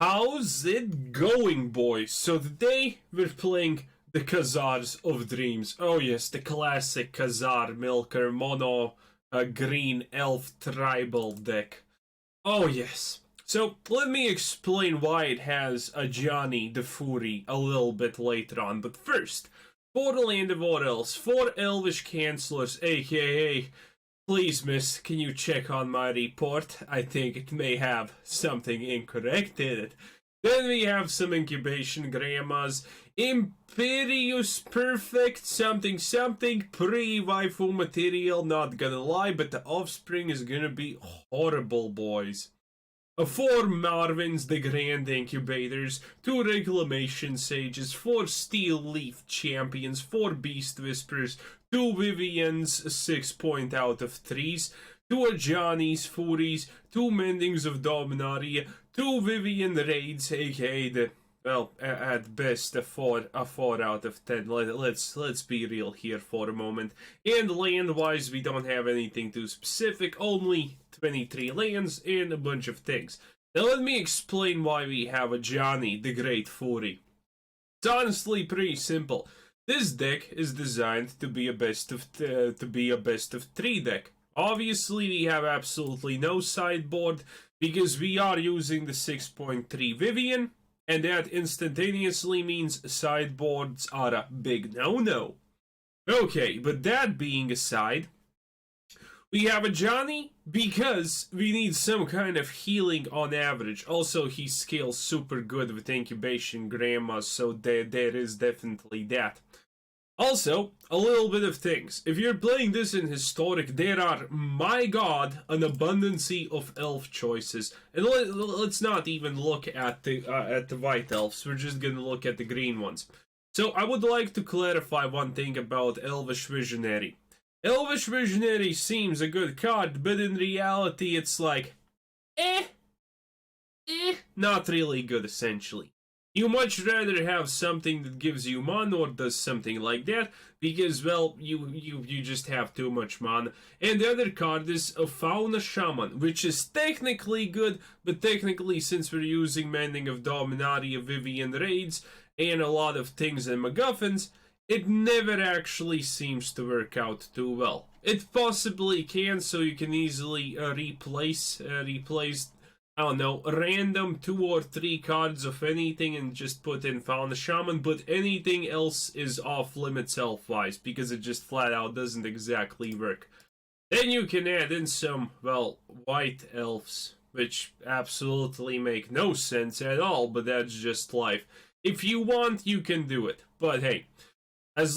How's it going, boys? So today we're playing the Khazars of Dreams. Oh yes, the classic Khazar Milker Mono Green Elf Tribal deck. Oh yes. So let me explain why it has Ajani the Fury a little bit later on. But first, for the Llanowar Elves, 4 Elvish Cancellors, aka... Please, miss, can you check on my report? I think it may have something incorrect in it. Then we have some Incubation Grandmas, Imperious Perfect, something, pre-waifu material, not gonna lie, but the offspring is gonna be horrible, boys. 4 Marwyns, the Grand Incubators, 2 Reclamation Sages, 4 Steel Leaf Champions, 4 Beast Whispers, 2 Viviens, 6 point out of 3s, 2 Ajani's Furies, 2 Mendings of Dominaria, 2 Vivien Reids, aka the, well, at best a 4 out of 10. Let's be real here for a moment. And land-wise, we don't have anything too specific, only 23 lands and a bunch of things. Now let me explain why we have Ajani, the Great Fury. It's honestly pretty simple. This deck is designed to be a best of 3 deck. Obviously, we have absolutely no sideboard because we are using the 6.3 Vivien, and that instantaneously means sideboards are a big no-no. Okay, but that being aside, we have Ajani because we need some kind of healing on average. Also, he scales super good with Incubation Grandmas, so there is definitely that. Also, a little bit of things. If you're playing this in Historic, there are, my god, an abundance of elf choices. And let's not even look at the white elves, we're just gonna look at the green ones. So, I would like to clarify one thing about Elvish Visionary. Elvish Visionary seems a good card, but in reality it's like, not really good essentially. You much rather have something that gives you mana or does something like that, because, well, you just have too much mana. And the other card is a Fauna Shaman, which is technically good, but technically, since we're using Mending of Dominaria, Vivien Reids, and a lot of things and MacGuffins, it never actually seems to work out too well. It possibly can, so you can easily replace I don't know, random 2 or 3 cards of anything and just put in Fauna Shaman, but anything else is off limits elf-wise, because it just flat out doesn't exactly work. Then you can add in some, well, white elves, which absolutely make no sense at all, but that's just life. If you want, you can do it, but hey, as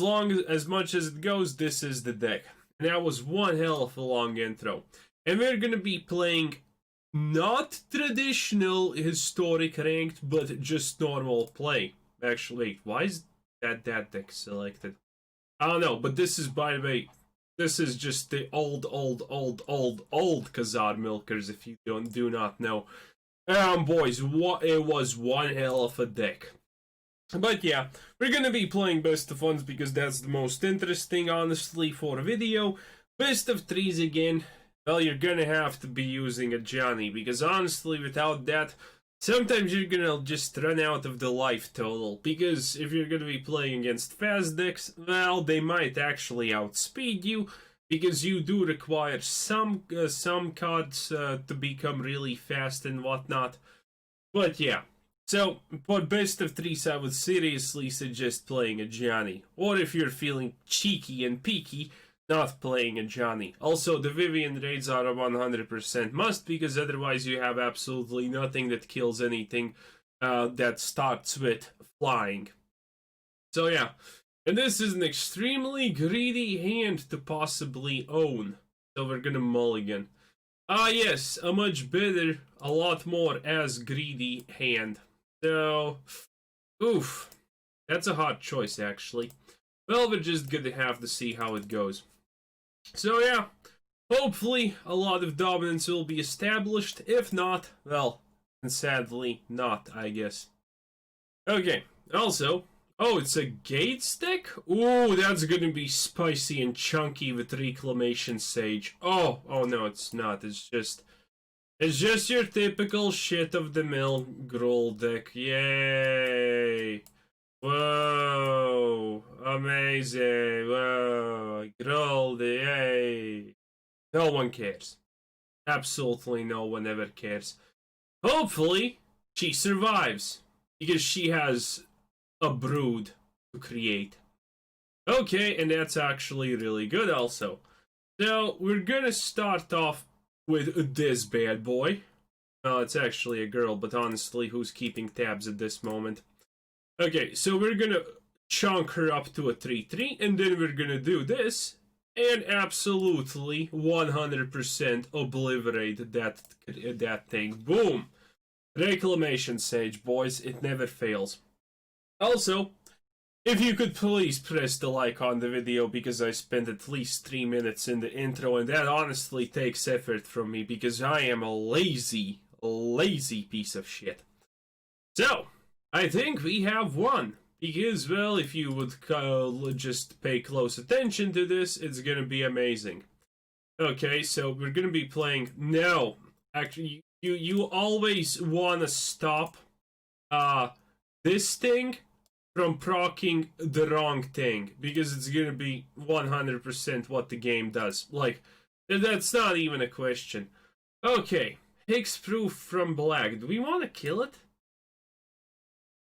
much as it goes, this is the deck. And that was one hell of a long intro. And we're gonna be playing not traditional historic ranked, but just normal play. Actually, why is that deck selected? I don't know, but this is, by the way, this is just the old Khazar Milkers, if you do not know. Boys, it was one hell of a deck. But yeah, we're gonna be playing best of ones because that's the most interesting, honestly, for a video. Best of 3s again. Well, you're gonna have to be using Ajani, because honestly, without that, sometimes you're gonna just run out of the life total. Because if you're gonna be playing against fast decks, well, they might actually outspeed you, because you do require some cards to become really fast and whatnot. But yeah, so for best of 3s, I would seriously suggest playing Ajani. Or if you're feeling cheeky and peaky, not playing Ajani. Also, the Vivien Reids are a 100% must, because otherwise you have absolutely nothing that kills anything that starts with flying. So yeah, and this is an extremely greedy hand to possibly own. So we're gonna mulligan. Ah yes, a much better, a lot more as greedy hand. So, oof, that's a hard choice actually. Well, we're just gonna have to see how it goes. So yeah, hopefully a lot of dominance will be established. If not, well, and sadly not, I guess. Okay, also, oh, it's a Gates deck? Ooh, that's gonna be spicy and chunky with Reclamation Sage. Oh no, it's not. It's just It's just your typical shit of the mill Gruul deck. Yay! Whoa! Amazing! Whoa! Gruul, yay! No one cares. Absolutely no one ever cares. Hopefully, she survives. Because she has a brood to create. Okay, and that's actually really good also. So, we're gonna start off with this bad boy. It's actually a girl, but honestly, who's keeping tabs at this moment? Okay, so we're gonna chunk her up to a 3-3, and then we're gonna do this, and absolutely 100% obliterate that thing. Boom! Reclamation Sage, boys, it never fails. Also, if you could please press the like on the video, because I spent at least 3 minutes in the intro, and that honestly takes effort from me, because I am a lazy piece of shit. So, I think we have won, because, well, if you would just pay close attention to this, it's gonna be amazing. Okay, so we're gonna be playing... No, actually, you always wanna stop this thing from proccing the wrong thing, because it's gonna be 100% what the game does. Like, that's not even a question. Okay, Hexproof from black. Do we want to kill it?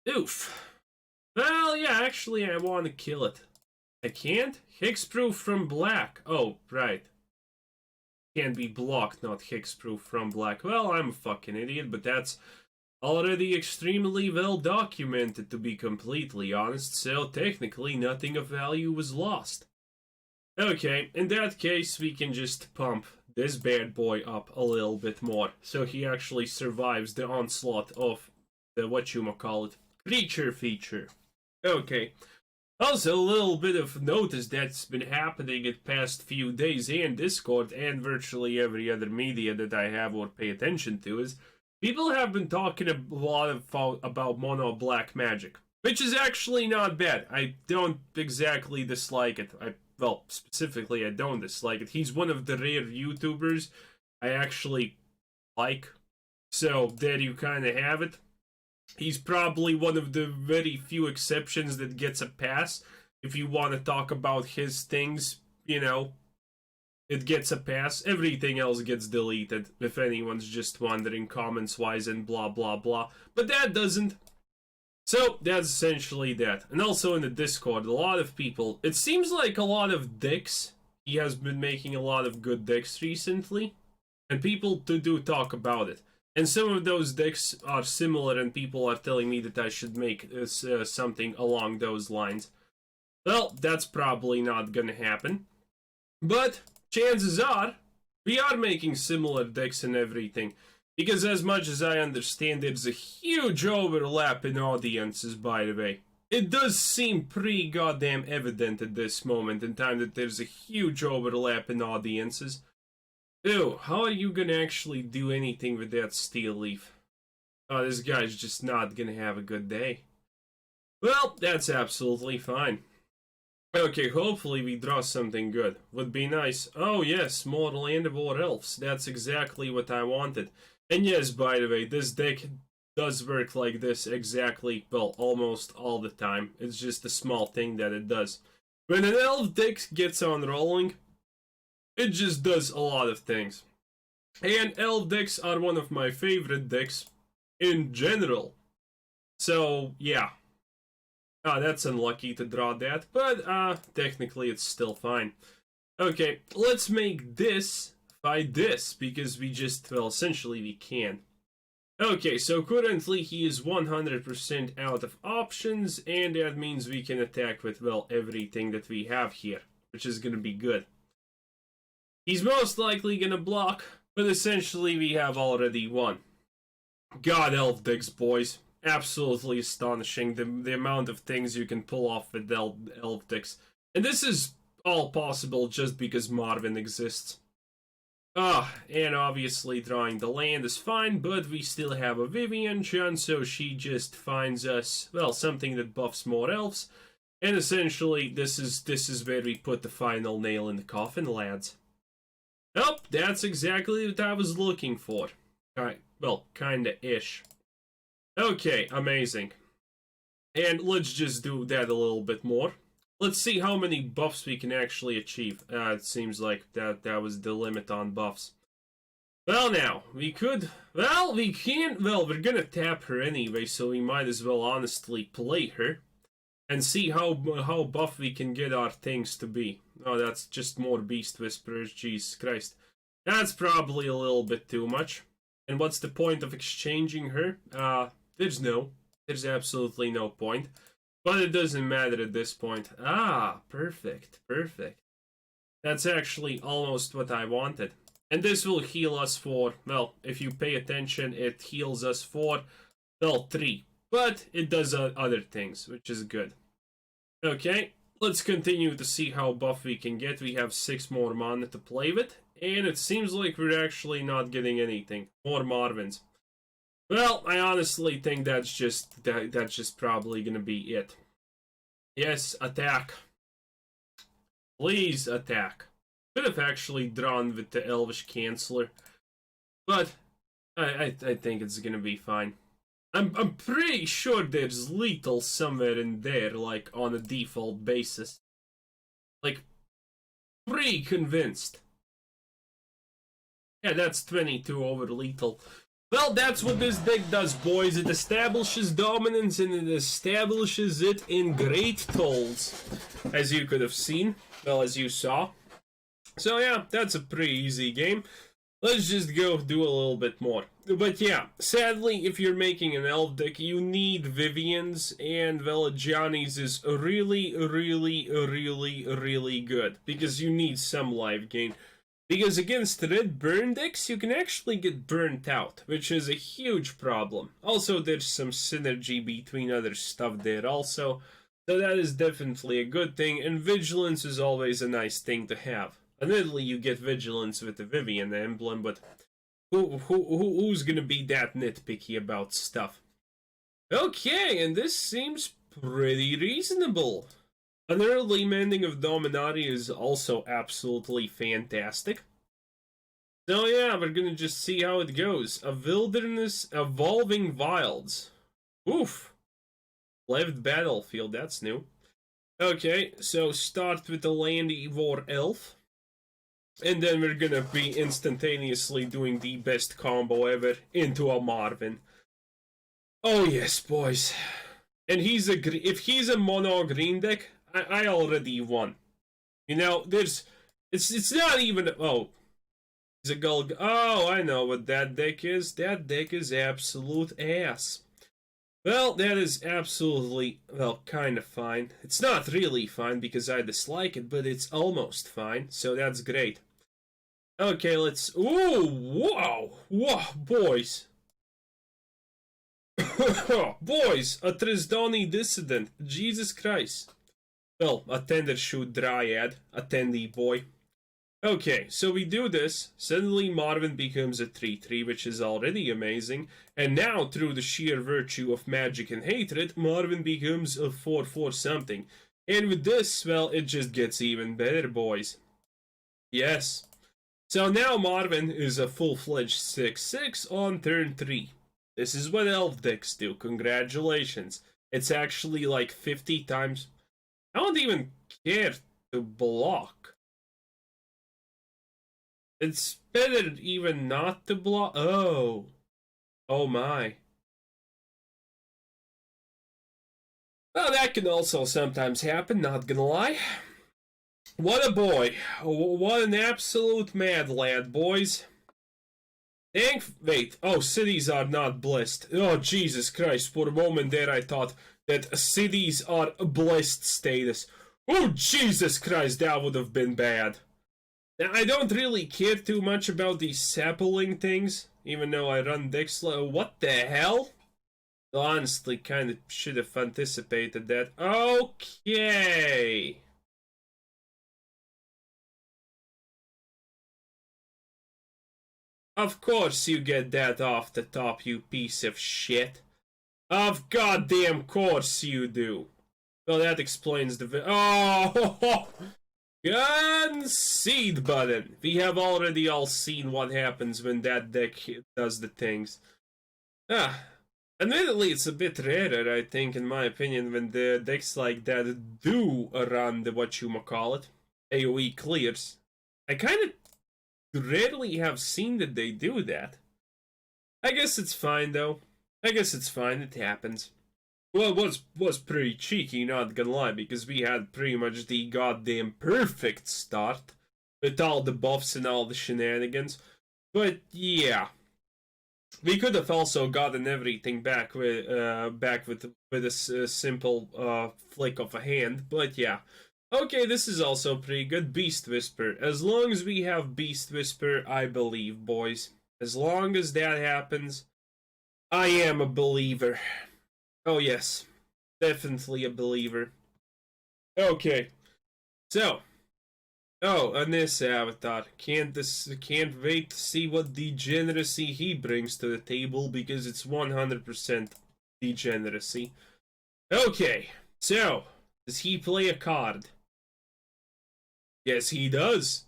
Oof. Well, yeah, actually I want to kill it. I can't? Hexproof from black. Oh, right. Can be blocked, not hexproof from black. Well, I'm a fucking idiot, but that's already extremely well documented, to be completely honest, so technically nothing of value was lost. Okay, in that case we can just pump this bad boy up a little bit more, so he actually survives the onslaught of the whatchamacallit creature feature. Okay. Also, a little bit of notice that's been happening in the past few days in Discord and virtually every other media that I have or pay attention to is people have been talking a lot about mono black magic, which is actually not bad. I don't exactly dislike it. Well, specifically, I don't dislike it. He's one of the rare YouTubers I actually like. So, there you kind of have it. He's probably one of the very few exceptions that gets a pass. If you want to talk about his things, you know, it gets a pass. Everything else gets deleted, if anyone's just wondering, comments-wise and blah blah blah. But that doesn't. So, that's essentially that. And also in the Discord, a lot of people... It seems like a lot of dicks. He has been making a lot of good decks recently. And people do talk about it. And some of those decks are similar, and people are telling me that I should make something along those lines. Well, that's probably not gonna happen. But chances are, we are making similar decks and everything. Because as much as I understand, there's a huge overlap in audiences, by the way. It does seem pretty goddamn evident at this moment in time that there's a huge overlap in audiences. Ew, how are you gonna actually do anything with that steel leaf? Oh, this guy's just not gonna have a good day. Well, that's absolutely fine. Okay, hopefully we draw something good. Would be nice. Oh yes, more Llanowar Elves. That's exactly what I wanted. And yes, by the way, this deck does work like this exactly, well, almost all the time. It's just a small thing that it does. When an elf deck gets on rolling, it just does a lot of things. And elf decks are one of my favorite decks in general. So, yeah. That's unlucky to draw that, but technically it's still fine. Okay, let's make this fight this, because we just, well, essentially we can. Okay, so currently he is 100% out of options, and that means we can attack with, well, everything that we have here, which is gonna be good. He's most likely gonna block, but essentially we have already won. God, elf decks, boys. Absolutely astonishing, the amount of things you can pull off with elf decks. And this is all possible just because Marwyn exists. And obviously drawing the land is fine, but we still have a Vivien Chen, so she just finds us, well, something that buffs more elves. And essentially, this is where we put the final nail in the coffin, lads. Oh, that's exactly what I was looking for. Well, kinda-ish. Okay, amazing. And let's just do that a little bit more. Let's see how many buffs we can actually achieve. It seems like that was the limit on buffs. Well, now, we could... Well, we can't... Well, we're gonna tap her anyway, so we might as well honestly play her. And see how buff we can get our things to be. Oh, that's just more Beast Whisperers, Jesus Christ. That's probably a little bit too much. And what's the point of exchanging her? There's absolutely no point. But it doesn't matter at this point. Ah, perfect, perfect. That's actually almost what I wanted. And this will heal us for, well, if you pay attention, it heals us for, well, 3. But it does other things, which is good. Okay, let's continue to see how buff we can get. We have 6 more mana to play with. And it seems like we're actually not getting anything. More Marwyns. Well, I honestly think that's just probably gonna be it. Yes, attack. Please attack. Could have actually drawn with the Elvish Clancaller, but I think it's gonna be fine. I'm pretty sure there's lethal somewhere in there, like on a default basis. Like, pretty convinced. Yeah, that's 22 over lethal. Well, that's what this deck does, boys. It establishes dominance, and it establishes it in great tolls, as you could have seen. Well, as you saw. So yeah, that's a pretty easy game. Let's just go do a little bit more. But yeah, sadly, if you're making an elf deck, you need Vivien's, and well, Ajani's is really, really, really, really good. Because you need some life gain. Because against red burn decks, you can actually get burnt out, which is a huge problem. Also, there's some synergy between other stuff there also. So that is definitely a good thing, and Vigilance is always a nice thing to have. Admittedly, you get Vigilance with the Vivien emblem, but who's gonna be that nitpicky about stuff? Okay, and this seems pretty reasonable. An early Mending of Dominaria is also absolutely fantastic. So yeah, we're gonna just see how it goes. A Wilderness Evolving Wilds. Oof. Left battlefield, that's new. Okay, so start with the Llanowar Elf. And then we're gonna be instantaneously doing the best combo ever into a Marwyn. Oh yes, boys. And if he's a mono green deck, I already won. You know, it's not even, oh, he's a Gulg. Oh, I know what that deck is. That deck is absolute ass. Well, that is absolutely, well, kind of fine. It's not really fine because I dislike it, but it's almost fine, so that's great. Okay, let's, ooh, wow, wow, boys. Boys, a Trisdani Dissident, Jesus Christ. Well, a Tendershoot Dryad, a Tendy boy. Okay, so we do this, suddenly Marwyn becomes a 3-3, which is already amazing, and now, through the sheer virtue of magic and hatred, Marwyn becomes a 4-4 something. And with this, well, it just gets even better, boys. Yes. So now Marwyn is a full-fledged 6-6 on turn 3. This is what elf decks do, congratulations. It's actually like 50 times... I don't even care to block. It's better even not to block. Oh. Oh my. Well, that can also sometimes happen, not gonna lie. What a boy. What an absolute mad lad, boys. Wait. Oh, cities are not blessed. Oh, Jesus Christ. For a moment there I thought that cities are a blessed status. Oh, Jesus Christ, that would have been bad. Now, I don't really care too much about these sapling things, even though I run decks. What the hell? Honestly, kind of should have anticipated that. Okay. Of course you get that off the top, you piece of shit. Of goddamn course you do. Well, that explains the... Oh! Concede button. We have already all seen what happens when that deck does the things. Admittedly, it's a bit rarer, I think, in my opinion, when the decks like that do run the whatchamacallit, AoE clears. I kind of rarely have seen that they do that. I guess it's fine, though. I guess it's fine, it happens. Well, it was pretty cheeky, not gonna lie, because we had pretty much the goddamn perfect start with all the buffs and all the shenanigans. But yeah, we could have also gotten everything back with a simple flick of a hand. But yeah, okay, this is also pretty good. Beast Whisper. As long as we have Beast Whisper, I believe, boys. As long as that happens, I am a believer. Oh yes, definitely a believer. Okay, so, and this avatar can't wait to see what degeneracy he brings to the table, because it's 100% degeneracy. Okay, so does he play a card? Yes, he does.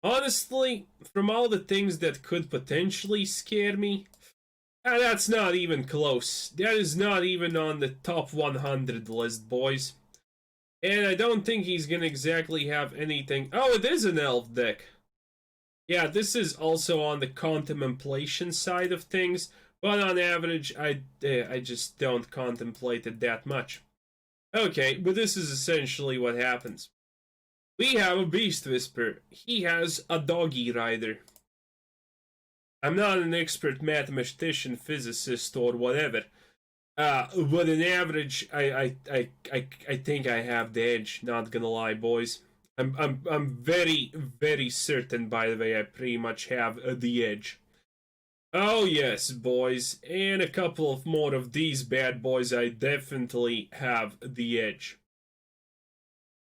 Honestly, from all the things that could potentially scare me, that's not even close. That is not even on the top 100 list, boys. And I don't think he's gonna exactly have anything. Oh, it is an elf deck. Yeah, this is also on the contemplation side of things, but on average, I just don't contemplate it that much. Okay, but this is essentially what happens. We have a Beast Whisper. He has a Doggy Rider. I'm not an expert mathematician, physicist, or whatever. But in average, I think I have the edge. Not gonna lie, boys. I'm very, very certain. By the way, I pretty much have the edge. Oh yes, boys, and a couple of more of these bad boys. I definitely have the edge.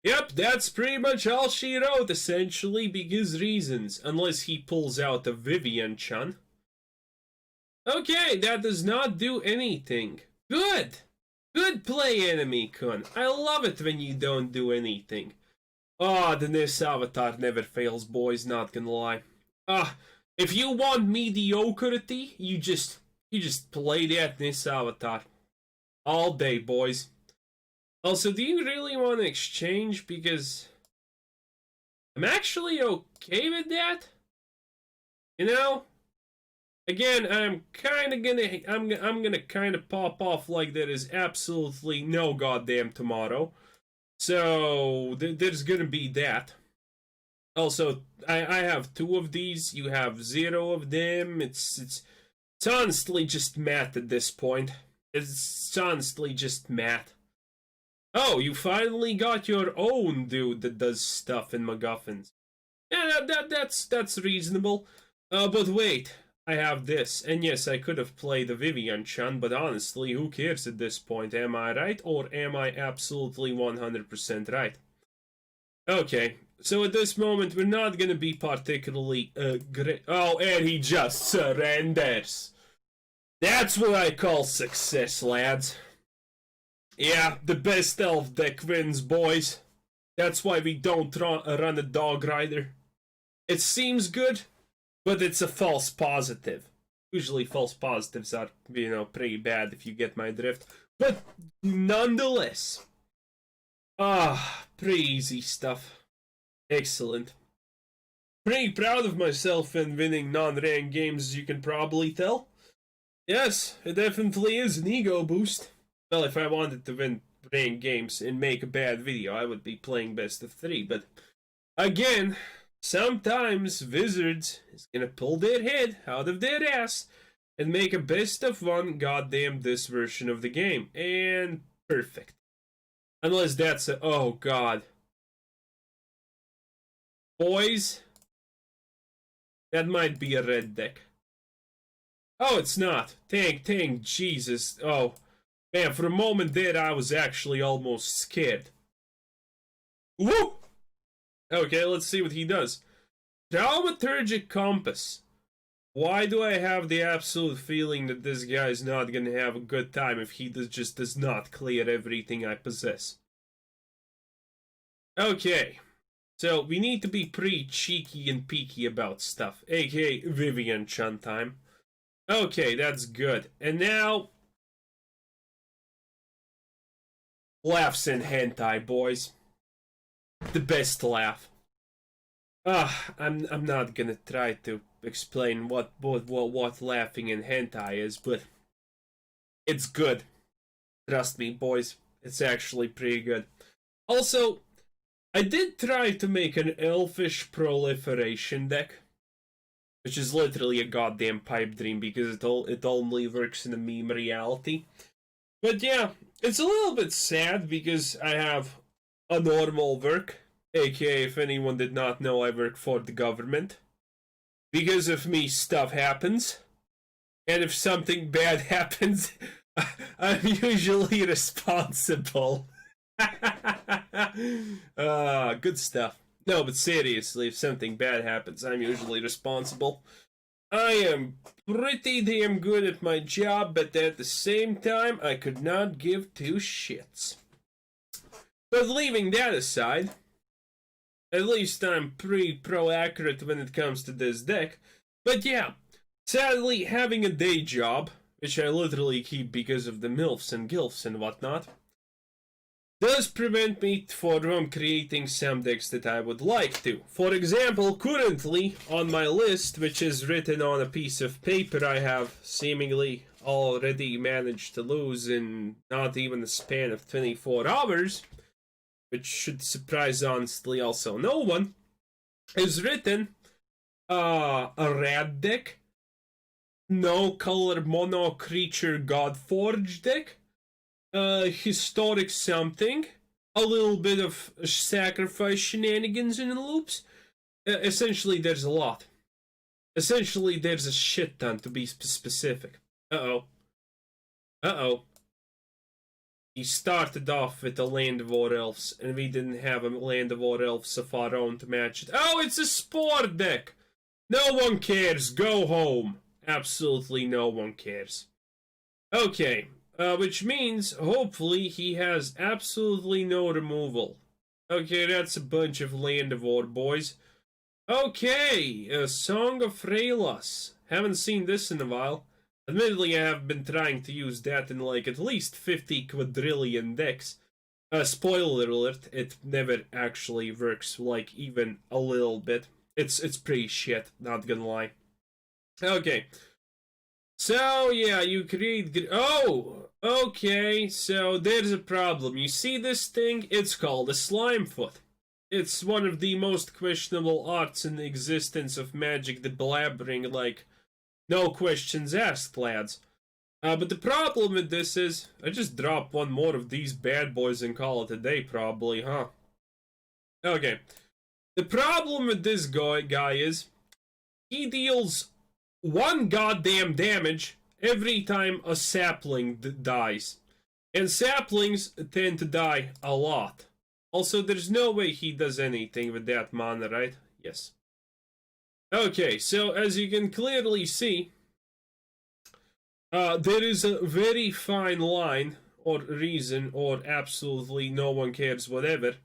Yep, that's pretty much all she wrote, essentially, because reasons. Unless he pulls out a Vivien Chan. Okay, that does not do anything. Good! Good play, enemy kun. I love it when you don't do anything. Ah, the Nis avatar never fails, boys, not gonna lie. If you want mediocrity, you just play that Nis avatar. All day, boys. Also, do you really want to exchange? Because I'm actually okay with that. You know? Again, I'm gonna kind of pop off like there is absolutely no goddamn tomorrow. So there's gonna be that. Also, I have 2 of these. You have 0 of them. It's honestly just math at this point. It's honestly just math. Oh, you finally got your own dude that does stuff in MacGuffins. Yeah, that's reasonable. But wait, I have this. And yes, I could have played the Vivien Chan, but honestly, who cares at this point? Am I right, or am I absolutely 100% right? Okay, so at this moment, we're not gonna be particularly great. Oh, and he just surrenders. That's what I call success, lads. Yeah, the best elf deck wins, boys. That's why we don't run a dog rider. It seems good, but it's a false positive. Usually false positives are, pretty bad, if you get my drift. But nonetheless. Pretty easy stuff. Excellent. Pretty proud of myself in winning non-ranked games, as you can probably tell. Yes, it definitely is an ego boost. Well, if I wanted to win ranked games and make a bad video, I would be playing best of 3. But again, sometimes Wizards is gonna pull their head out of their ass and make a best of 1 goddamn this version of the game. And perfect. Unless that's a... Oh, God. Boys, that might be a red deck. Oh, it's not. Thank Jesus. Oh, man, for a moment there, I was actually almost scared. Woo! Okay, let's see what he does. Thaumaturgic Compass. Why do I have the absolute feeling that this guy's not gonna have a good time if he just does not clear everything I possess? Okay. So we need to be pretty cheeky and peeky about stuff, aka Vivien Chun time. Okay, that's good. And now, laughs in hentai, boys. The best laugh. I'm not gonna try to explain what laughing in hentai is, but it's good. Trust me, boys. It's actually pretty good. Also, I did try to make an Elvish proliferation deck, which is literally a goddamn pipe dream because it only works in a meme reality. But yeah, it's a little bit sad because I have a normal work, aka if anyone did not know, I work for the government. Because of me, stuff happens, and if something bad happens, I'm usually responsible. Good stuff. No, but seriously, if something bad happens, I'm usually responsible. I am pretty damn good at my job, but at the same time, I could not give two shits. But leaving that aside, at least I'm pretty pro-accurate when it comes to this deck. But yeah, sadly, having a day job, which I literally keep because of the MILFs and GILFs and whatnot, does prevent me from creating some decks that I would like to. For example, currently on my list, which is written on a piece of paper, I have seemingly already managed to lose in not even a span of 24 hours, which should surprise honestly also no one, is written a red deck, no color mono creature Godforge deck, historic something, a little bit of sacrifice shenanigans and loops. Essentially, there's a lot. Essentially, there's a shit ton to be specific. Uh-oh. Uh-oh. He started off with a Llanowar Elves, and we didn't have a Llanowar Elves of our own to match it. Oh, it's a Spore deck! No one cares. Go home. Absolutely no one cares. Okay. Which means, hopefully, he has absolutely no removal. Okay, that's a bunch of Llanowar boys. Okay, a Song of Freylas. Haven't seen this in a while. Admittedly, I have been trying to use that in like at least 50 quadrillion decks. Spoiler alert, it never actually works, like even a little bit. It's pretty shit, not gonna lie. Okay. So, yeah, you create... Oh! Okay, so there's a problem. You see this thing? It's called a Slimefoot. It's one of the most questionable arts in the existence of Magic the Blabbering, like, no questions asked, lads. But the problem with this is, I just drop one more of these bad boys and call it a day, probably, huh? Okay. The problem with this guy is, he deals one goddamn damage every time a sapling dies. And saplings tend to die a lot. Also, there's no way he does anything with that mana, right? Yes. Okay, so as you can clearly see, there is a very fine line, or reason, or absolutely no one cares, whatever,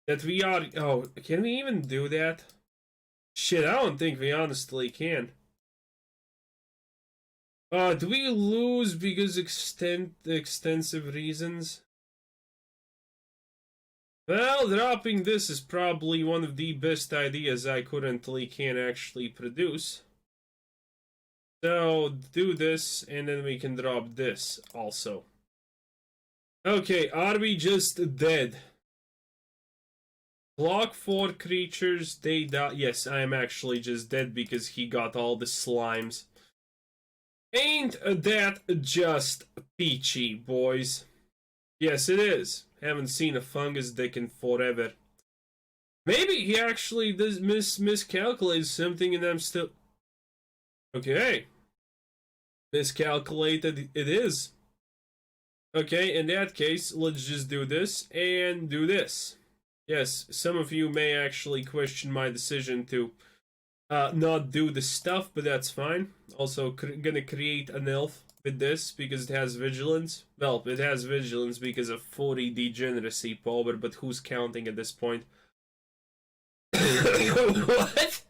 that we are... Oh, can we even do that? Shit, I don't think we honestly can. Do we lose because extensive reasons? Well, dropping this is probably one of the best ideas I currently can actually produce. So, do this, and then we can drop this also. Okay, are we just dead? Block 4 creatures, they die. Yes, I am actually just dead because he got all the slimes. Ain't that just peachy, boys? Yes, it is. Haven't seen a fungus dick in forever. Maybe he actually does miscalculate something and I'm still... Okay. Miscalculated it is. Okay, in that case, let's just do this and do this. Yes, some of you may actually question my decision to not do the stuff, but that's fine. Also, gonna create an elf with this because it has vigilance. Well, it has vigilance because of 40 degeneracy power, but who's counting at this point? What?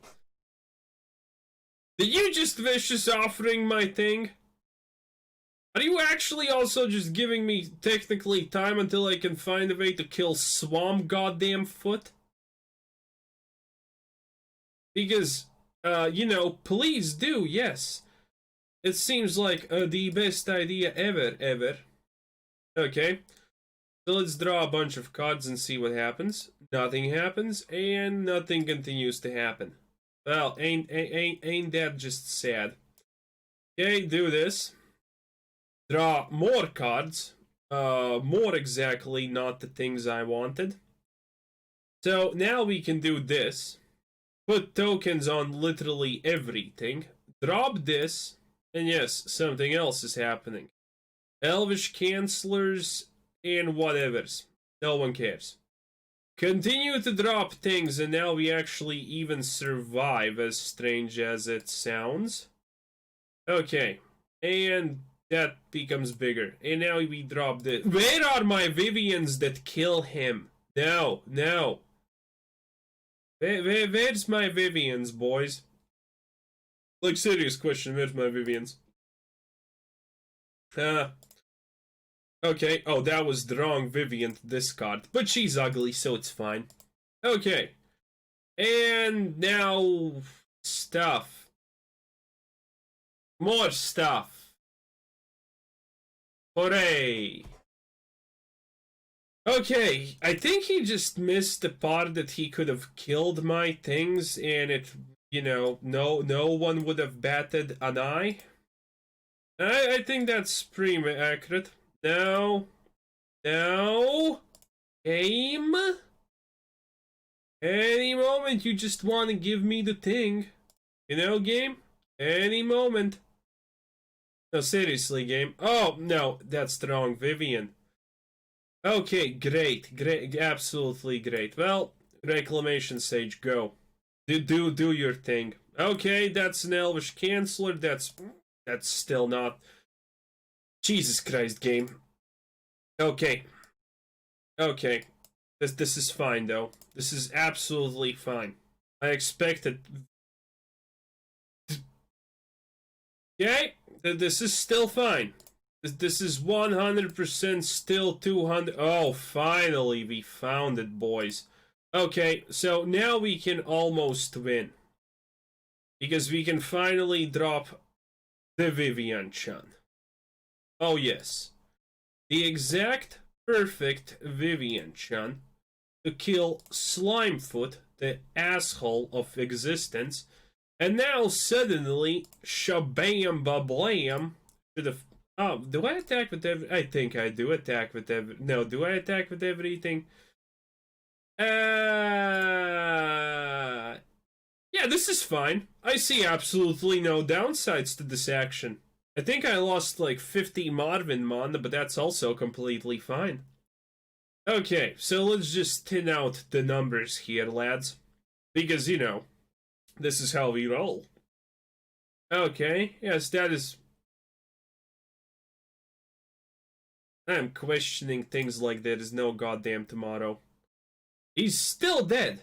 Did you just vicious offering my thing? Are you actually also just giving me technically time until I can find a way to kill Swamp goddamn foot? Because, you know, please do, yes. It seems like the best idea ever. Okay. So let's draw a bunch of cards and see what happens. Nothing happens, and nothing continues to happen. Well, ain't that just sad? Okay, do this. Draw more cards. More exactly, not the things I wanted. So now we can do this. Put tokens on literally everything. Drop this. And yes, something else is happening. Elvish Cancelers and whatevers. No one cares. Continue to drop things, and now we actually even survive, as strange as it sounds. Okay. And that becomes bigger. And now we drop this. Where are my Viviens that kill him? No. Where's my Viviens, boys? Like, serious question, where's my Viviens? Okay, oh, that was the wrong Vivien to discard. But she's ugly, so it's fine. Okay. And now... stuff. More stuff. Hooray! Okay, I think he just missed the part that he could have killed my things, and it, you know, no one would have batted an eye. I think that's pretty accurate. No. Game? Any moment you just want to give me the thing. You know, game? Any moment. No, seriously, game. Oh, no, that's the wrong Vivien. Okay, great, absolutely great. Well, Reclamation Sage, go. Do your thing. Okay, that's an Elvish Clancaller. That's still not. Jesus Christ, game. Okay. This is fine though. This is absolutely fine. I expected. Okay, this is still fine. This is 100% still 200. Oh, finally we found it, boys. Okay, so now we can almost win. Because we can finally drop the Vivien Chan. Oh, yes. The exact perfect Vivien Chan to kill Slimefoot, the asshole of existence. And now suddenly, shabam bablam, should have. Oh, do I attack with every? I think I do attack with every. No, do I attack with everything? Yeah, this is fine. I see absolutely no downsides to this action. I think I lost like 50 Marwyn mana, but that's also completely fine. Okay, so let's just thin out the numbers here, lads. Because, you know, this is how we roll. Okay, yes, that is... I'm questioning things like there is no goddamn tomorrow. He's still dead.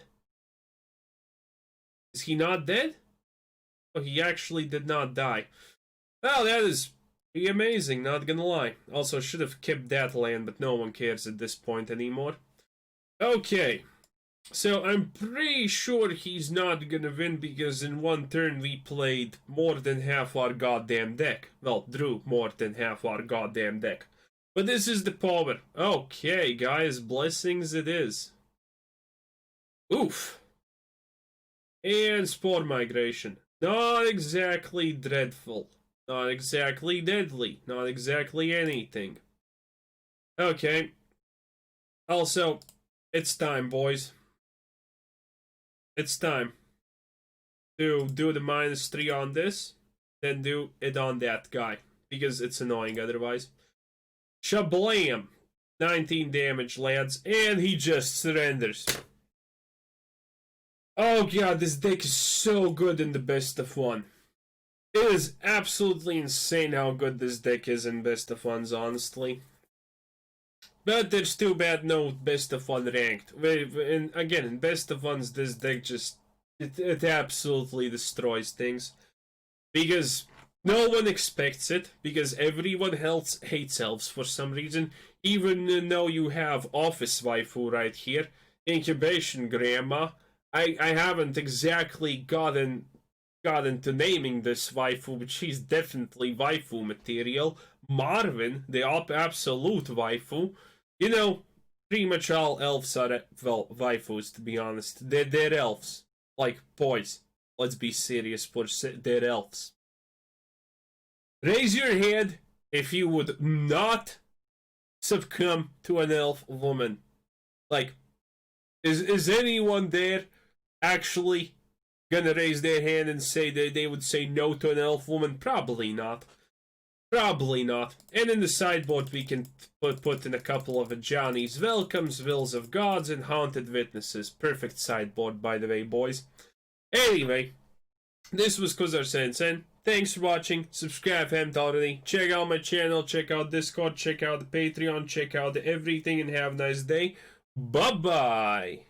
Is he not dead? Oh, he actually did not die. Well, that is pretty amazing, not gonna lie. Also, should have kept that land, but no one cares at this point anymore. Okay. So, I'm pretty sure he's not gonna win because in one turn we played more than half our goddamn deck. Well, drew more than half our goddamn deck. But this is the power. Okay, guys, blessings it is. Oof. And Spore Migration. Not exactly dreadful. Not exactly deadly. Not exactly anything. Okay. Also, it's time, boys. It's time to do the -3 on this, then do it on that guy, because it's annoying otherwise. Shablam! 19 damage, lads, and he just surrenders. Oh god, this deck is so good in the best of one. It is absolutely insane how good this deck is in best of ones, honestly. But there's too bad no best of one ranked. And again, in best of ones, this deck just it absolutely destroys things because no one expects it. Because everyone else hates elves for some reason. Even though you have office waifu right here, incubation grandma. I haven't exactly gotten to naming this waifu, but she's definitely waifu material. Marwyn, the absolute waifu. You know, pretty much all elves are, well, waifus, to be honest. They're elves. Like, boys, let's be serious for they're elves. Raise your hand if you would not succumb to an elf woman. Like, is anyone there actually gonna raise their hand and say that they would say no to an elf woman? Probably not. Probably not. And in the sideboard we can put in a couple of Ajani's, Welcomes, Wills of Gods, and Haunted Witnesses. Perfect sideboard, by the way, boys. Anyway, this was Kuzar Sensen. Thanks for watching. Subscribe if you haven't already. Check out my channel, check out Discord, check out the Patreon, check out everything, and have a nice day. Bye-bye.